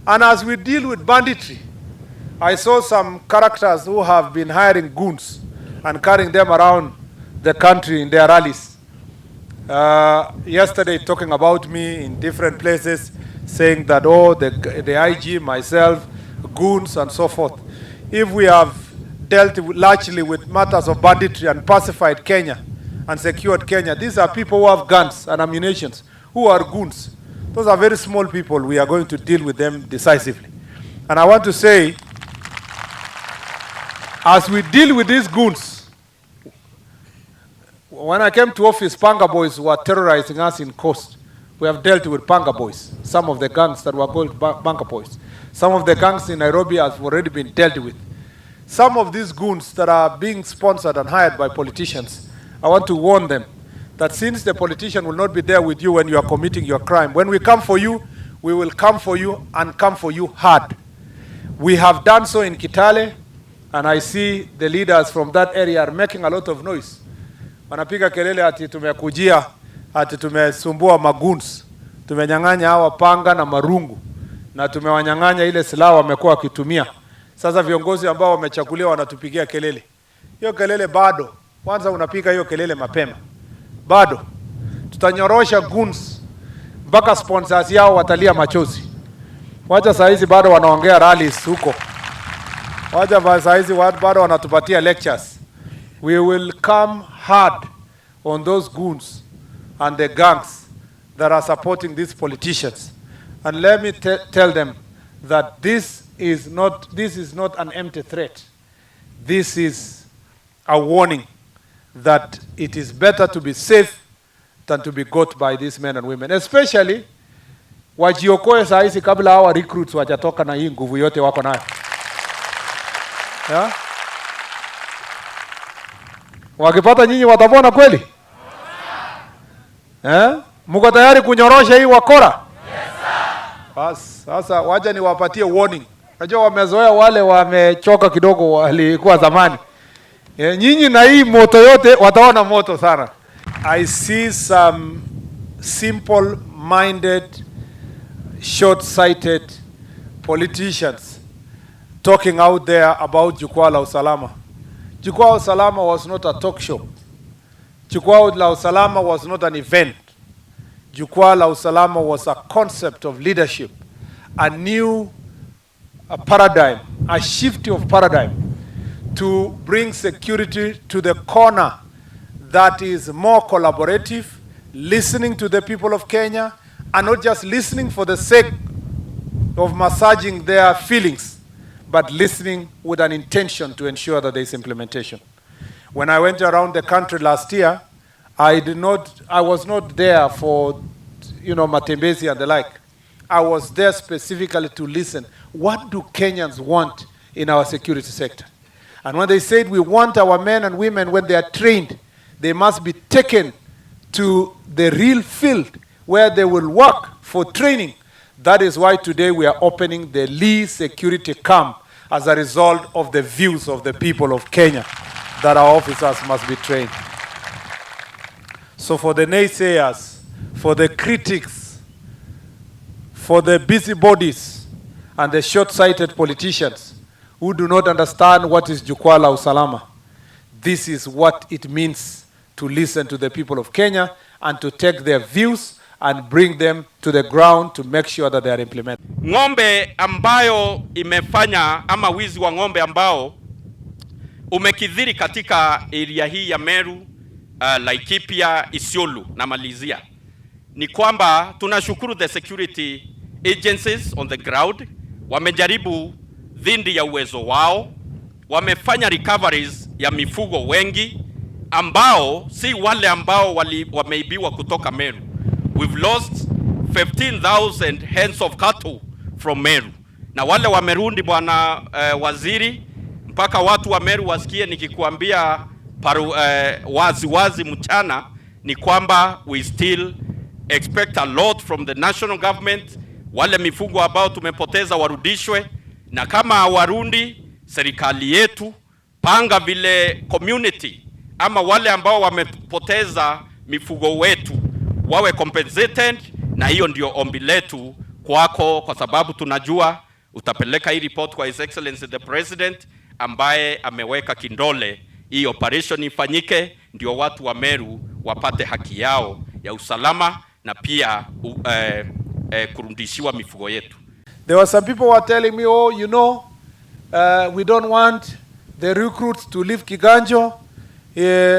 And as we deal with banditry, I saw some characters who have been hiring goons and carrying them around the country in their rallies. Yesterday, talking about me in different places, saying that, oh, the IG, myself, goons, and so forth. If we have dealt largely with matters of banditry and pacified Kenya and secured Kenya, these are people who have guns and ammunition, who are goons. Those are very small people. We are going to deal with them decisively. And I want to say, as we deal with these goons, when I came to office, Panga boys were terrorizing us in Coast. We have dealt with Panga boys, some of the gangs that were called Panga boys. Some of the gangs in Nairobi have already been dealt with. Some of these goons that are being sponsored and hired by politicians, I want to warn them that since the politician will not be there with you when you are committing your crime, when we come for you, we will come for you and come for you hard. We have done so in Kitale, and I see the leaders from that area are making a lot of noise. Wanapiga kelele ati tumekujia, ati tumesumbua magoons, tumenyang'anya hawa panga na marungu, na tumewanyang'anya ile silaha wamekuwa wakitumia. Sasa viongozi ambao wamechaguliwa wanatupigia kelele. Hiyo kelele bado. Kwanza unapiga hiyo kelele mapema. Bado. Tutanyorosha goons mpaka sponsors yao watalia machozi. Wacha saa hizi bado wanaongea rallies huko. Wacha saa hizi bado wanatupatia lectures. We will come hard on those goons and the gangs that are supporting these politicians. And let me tell them that this is not an empty threat. This is a warning that it is better to be safe than to be got by these men and women. Especially, wajiokoe saa hizi kabla hawa recruits wajatoka na hii nguvu yote wako nayo. Yeah? Wakipata nyinyi watapona kweli? Mko tayari kunyorosha hii wakora? Yes, sir. Bas, sasa wacha niwapatie warning. Najua wamezoea wale wamechoka kidogo walikuwa zamani. Nyinyi na hii moto yote wataona moto sana. I see some simple-minded, short-sighted politicians talking out there about Jukwaa la Usalama. Jukwaa la Usalama was not a talk show. Jukwaa la Usalama was not an event. Jukwaa la Usalama was a concept of leadership, a new paradigm, a shift of paradigm to bring security to the corner that is more collaborative, listening to the people of Kenya, and not just listening for the sake of massaging their feelings, but listening with an intention to ensure that there is implementation. When I went around the country last year, I was not there for, Matembezi and the like. I was there specifically to listen. What do Kenyans want in our security sector? And when they said we want our men and women, when they are trained, they must be taken to the real field where they will work for training. That is why today we are opening the Lee Security Camp as a result of the views of the people of Kenya that our officers must be trained. So for the naysayers, for the critics, for the busybodies and the short-sighted politicians who do not understand what is Jukwaa la Usalama, this is what it means to listen to the people of Kenya and to take their views and bring them to the ground to make sure that they are implemented. Ng'ombe ambayo imefanya ama wizi wa ng'ombe ambao umekithiri katika area hii ya Meru, Laikipia, Isiolo na Malizia, ni kwamba tunashukuru the security agencies on the ground, wamejaribu dhindi ya uwezo wao, wamefanya recoveries ya mifugo wengi ambao si wale ambao wameibiwa kutoka Meru. We've lost 15,000 hens of cattle from Meru. Na wale wa Merundi bwana waziri, mpaka watu wa Meru wasikie nikikuambia wazi mchana, ni kwamba we still expect a lot from the national government. Wale mifugo ambao tumepoteza warudishwe, na kama Warundi, serikali yetu panga vile community ama wale ambao wamepoteza mifugo wetu wawe compensated, na hiyo ndio ombi letu kwako, kwa sababu tunajua utapeleka hii report kwa His Excellency the President, ambaye ameweka kindole hii operation ifanyike, ndio watu wa Meru wapate haki yao ya usalama na pia kurudishiwa mifugo yetu. There were some people who were telling me, oh, you know, we don't want the recruits to leave Kiganjo.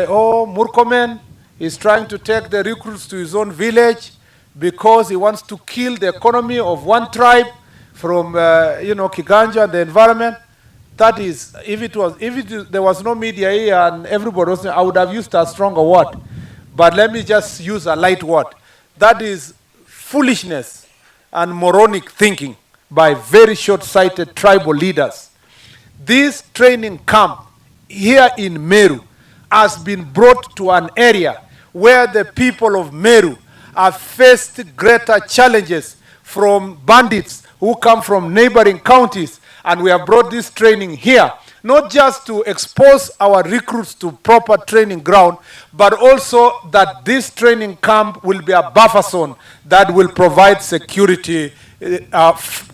Oh, Murkomen is trying to take the recruits to his own village because he wants to kill the economy of one tribe from, Kiganjo and the environment. That is, there was no media here and everybody was, I would have used a stronger word. But let me just use a light word. That is foolishness and moronic thinking by very short-sighted tribal leaders. This training camp here in Meru has been brought to an area where the people of Meru have faced greater challenges from bandits who come from neighboring counties, and we have brought this training here, not just to expose our recruits to proper training ground, but also that this training camp will be a buffer zone that will provide security,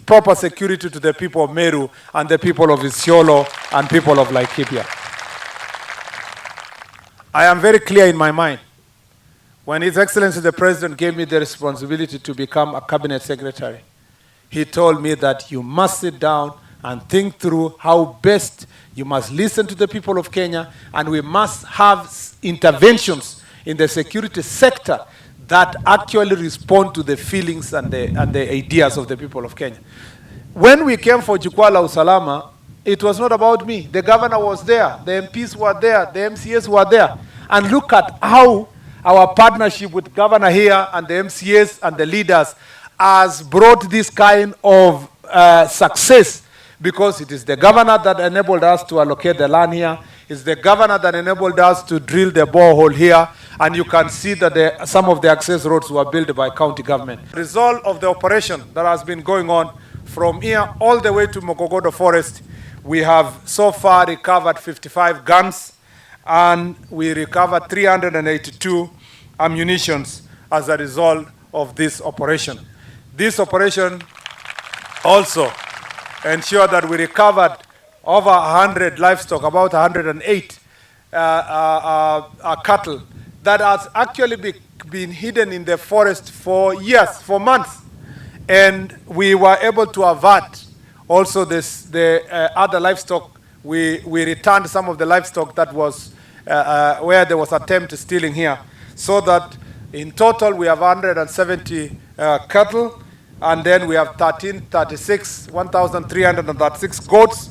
proper security to the people of Meru and the people of Isiolo and people of Laikipia. I am very clear in my mind. When His Excellency the President gave me the responsibility to become a cabinet secretary, he told me that you must sit down and think through how best you must listen to the people of Kenya, and we must have interventions in the security sector that actually respond to the feelings and the ideas of the people of Kenya. When we came for Jukwaa la Usalama, it was not about me. The governor was there, the MPs were there, the MCAs were there. And look at how our partnership with governor here and the MCAs and the leaders has brought this kind of success, because it is the governor that enabled us to allocate the land here. It's the governor that enabled us to drill the borehole here. And you can see that some of the access roads were built by county government. The result of the operation that has been going on from here all the way to Mogogodo Forest, we have so far recovered 55 guns, and we recovered 382 ammunitions as a result of this operation. This operation also ensured that we recovered over 100 livestock, about 108 cattle that has actually been hidden in the forest for years, for months. And we were able to avert also the other livestock. We returned some of the livestock that was where there was attempt stealing here, so that in total we have 170 cattle, and then we have 1,336 goats,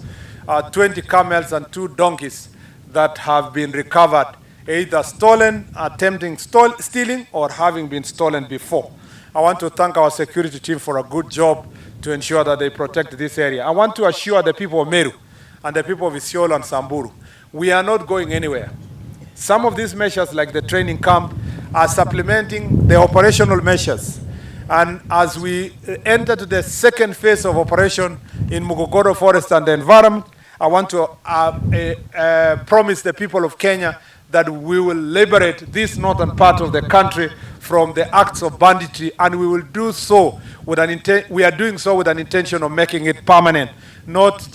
20 camels and 2 donkeys that have been recovered, either stolen, attempting stealing, or having been stolen before. I want to thank our security team for a good job to ensure that they protect this area. I want to assure the people of Meru and the people of Isiolo and Samburu, we are not going anywhere. Some of these measures, like the training camp, are supplementing the operational measures. And as we enter to the second phase of operation in Mogogodo Forest and the environment, I want to promise the people of Kenya that we will liberate this northern part of the country from the acts of banditry, and we will do so with we are doing so with an intention of making it permanent, not just